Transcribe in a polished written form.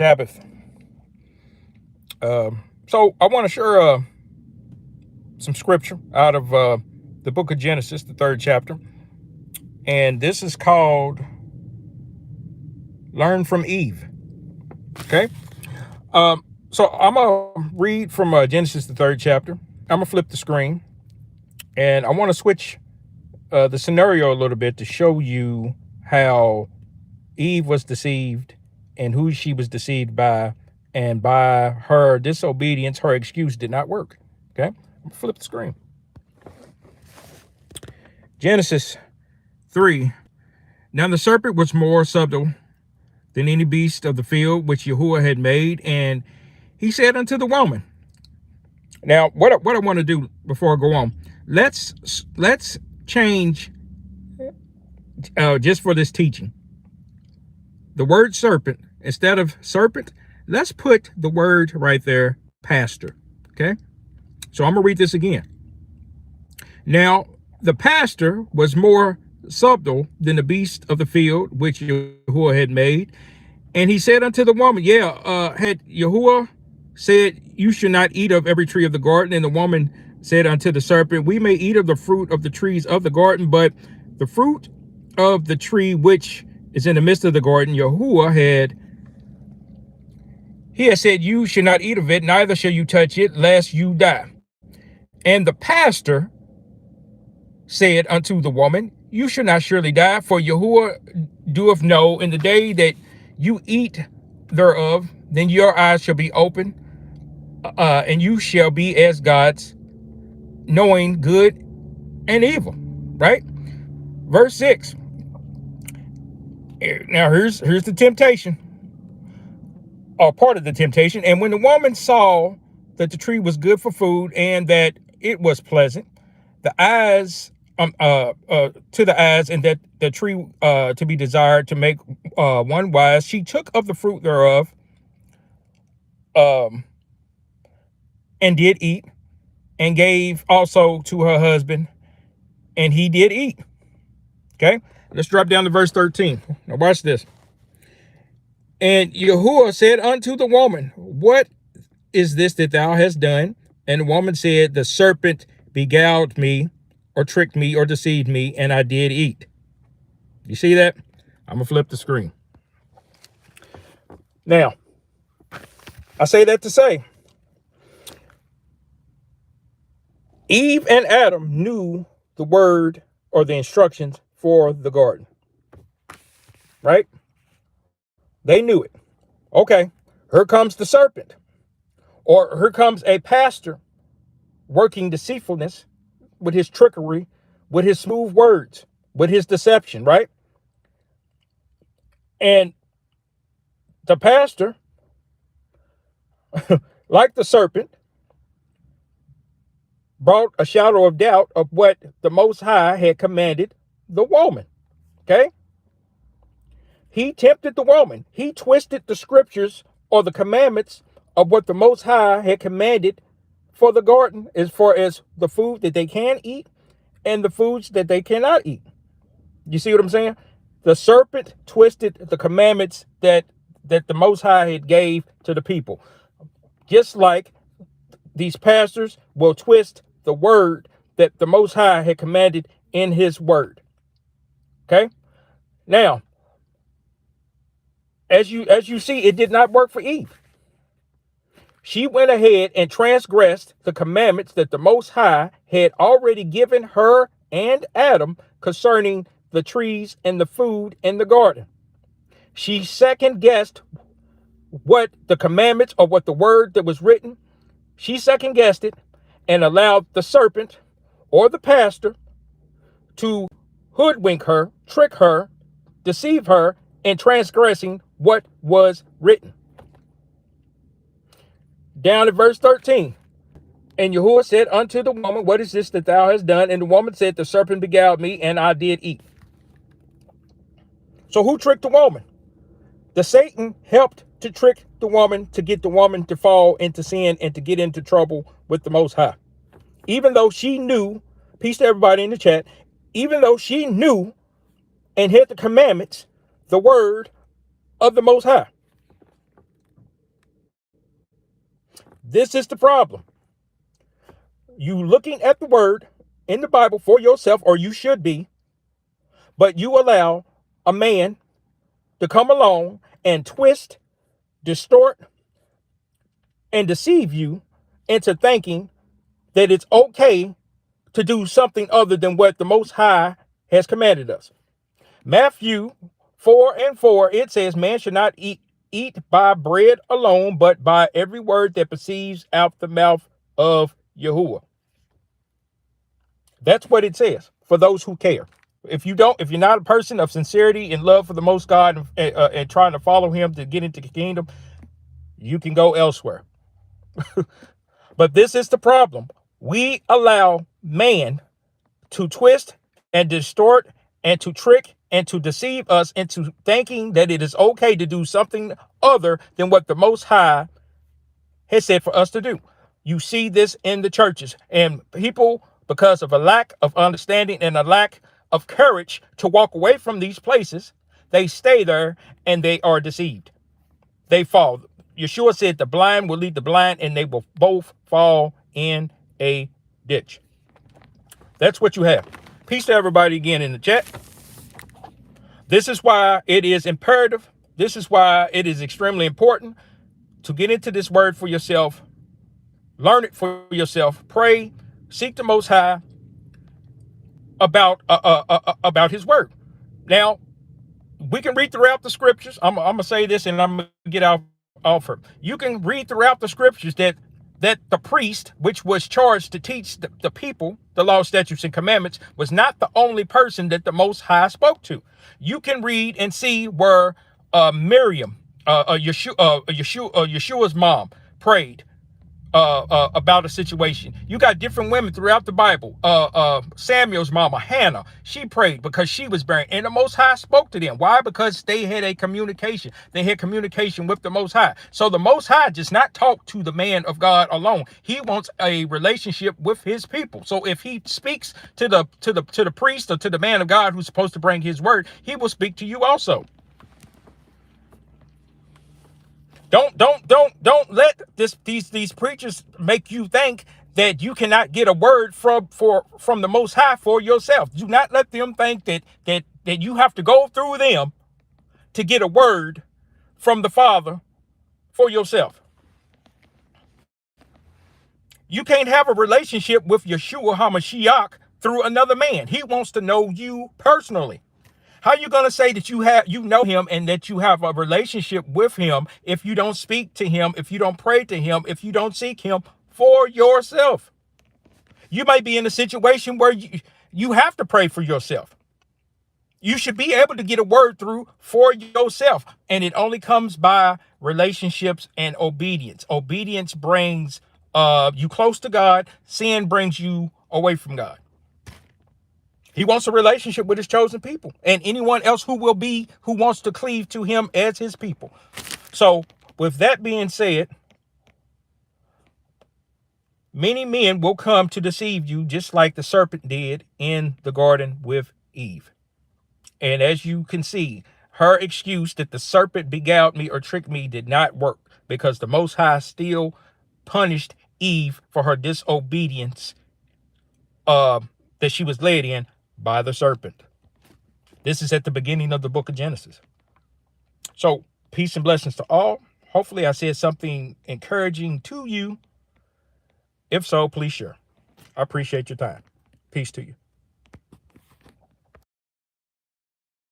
Sabbath. So I want to share some scripture out of the book of Genesis, the third chapter. And this is called Learn from Eve. Okay. So I'm going to read from Genesis, the third chapter. I'm going to flip the screen. And I want to switch the scenario a little bit to show you how Eve was deceived and who she was deceived by. And by her disobedience, her excuse did not work. Okay. Flip the screen. Genesis 3. Now the serpent was more subtle than any beast of the field which Yahuwah had made, and he said unto the woman. Now, what I want to do before I go on, let's change just for this teaching. The word serpent, instead of serpent, let's put the word right there, pastor. Okay? So I'm going to read this again. Now, the pastor was more subtle than the beast of the field which Yahuwah had made. And he said unto the woman, had Yahuwah said, you should not eat of every tree of the garden. And the woman said unto the serpent, we may eat of the fruit of the trees of the garden, but the fruit of the tree which is in the midst of the garden, Yahuwah had said, you should not eat of it, neither shall you touch it, lest you die. And the pastor said unto the woman, you shall not surely die, for Yahuwah doeth know in the day that you eat thereof, then your eyes shall be open, and you shall be as gods, knowing good and evil. Right? Verse 6. Now here's the temptation, or part of the temptation. And when the woman saw that the tree was good for food and that it was pleasant, the eyes to the eyes, and that the tree to be desired to make one wise, she took of the fruit thereof, and did eat, and gave also to her husband, and he did eat. Okay, let's drop down to verse 13. Now watch this. And Yahuwah said unto the woman, what is this that thou hast done? And the woman said, the serpent beguiled me, or tricked me, or deceived me, and I did eat. You see that? I'm going to flip the screen. Now, I say that to say, Eve and Adam knew the word or the instructions for the garden. Right? They knew it. Okay, here comes the serpent. Or here comes a pastor working deceitfulness with his trickery, with his smooth words, with his deception, right? And the pastor, like the serpent, brought a shadow of doubt of what the Most High had commanded the woman. Okay? He tempted the woman. He twisted the scriptures or the commandments of what the Most High had commanded for the garden, as far as the food that they can eat and the foods that they cannot eat. You see what I'm saying? The serpent twisted the commandments that the Most High had gave to the people. Just like these pastors will twist the word that the Most High had commanded in his word. Okay? Now, as you see, it did not work for Eve. She went ahead and transgressed the commandments that the Most High had already given her and Adam concerning the trees and the food in the garden. She second guessed what the commandments, or what the word that was written, she second guessed it and allowed the serpent or the pastor to hoodwink her, trick her, deceive her in transgressing what was written. Down at verse 13. And Yahuwah said unto the woman, what is this that thou hast done? And the woman said, the serpent beguiled me, and I did eat. So who tricked the woman? The Satan helped to trick the woman, to get the woman to fall into sin and to get into trouble with the Most High. Even though she knew, peace to everybody in the chat, even though she knew and had the commandments, the word of the Most High. This is the problem. You looking at the word in the Bible for yourself, or you should be, but you allow a man to come along and twist, distort, and deceive you into thinking that it's okay to do something other than what the Most High has commanded us. Matthew 4:4, it says, man should not eat by bread alone, but by every word that proceeds out the mouth of Yahuwah. That's what it says for those who care. If you're not a person of sincerity and love for the Most God and trying to follow him to get into the kingdom, you can go elsewhere. But this is the problem. We allow man to twist and distort and to trick and to deceive us into thinking that it is okay to do something other than what the Most High has said for us to do. You see this in the churches, and people, because of a lack of understanding and a lack of courage to walk away from these places, they stay there and they are deceived. They fall. Yeshua said the blind will lead the blind and they will both fall in a ditch. That's what you have. Peace to everybody again in the chat. This is why it is imperative. This is why it is extremely important to get into this word for yourself. Learn it for yourself. Pray. Seek the Most High about his word. Now, we can read throughout the scriptures. I'm going to say this and I'm going to get off her. You can read throughout the scriptures that the priest, which was charged to teach the people the law, statutes, and commandments, was not the only person that the Most High spoke to. You can read and see where Miriam, Yeshua's mom, prayed about a situation. You got different women throughout the Bible. Samuel's mama, Hannah, she prayed because she was barren, and the Most High spoke to them. Why? Because they had a communication. They had communication with the Most High. So the Most High does not talk to the man of God alone. He wants a relationship with his people. So if he speaks to the priest or to the man of God who's supposed to bring his word, he will speak to you also. Don't let these preachers make you think that you cannot get a word from the Most High for yourself. Do not let them think that you have to go through them to get a word from the Father for yourself. You can't have a relationship with Yeshua HaMashiach through another man. He wants to know you personally. How are you going to say that you know him and that you have a relationship with him if you don't speak to him, if you don't pray to him, if you don't seek him for yourself? You might be in a situation where you have to pray for yourself. You should be able to get a word through for yourself. And it only comes by relationships and obedience. Obedience brings you close to God. Sin brings you away from God. He wants a relationship with his chosen people and anyone else who wants to cleave to him as his people. So with that being said, many men will come to deceive you just like the serpent did in the garden with Eve. And as you can see, her excuse that the serpent beguiled me or tricked me did not work because the Most High still punished Eve for her disobedience that she was led in by the serpent. This is at the beginning of the book of Genesis. So peace and blessings to all. Hopefully I said something encouraging to you. If so, please share. I appreciate your time. Peace to you.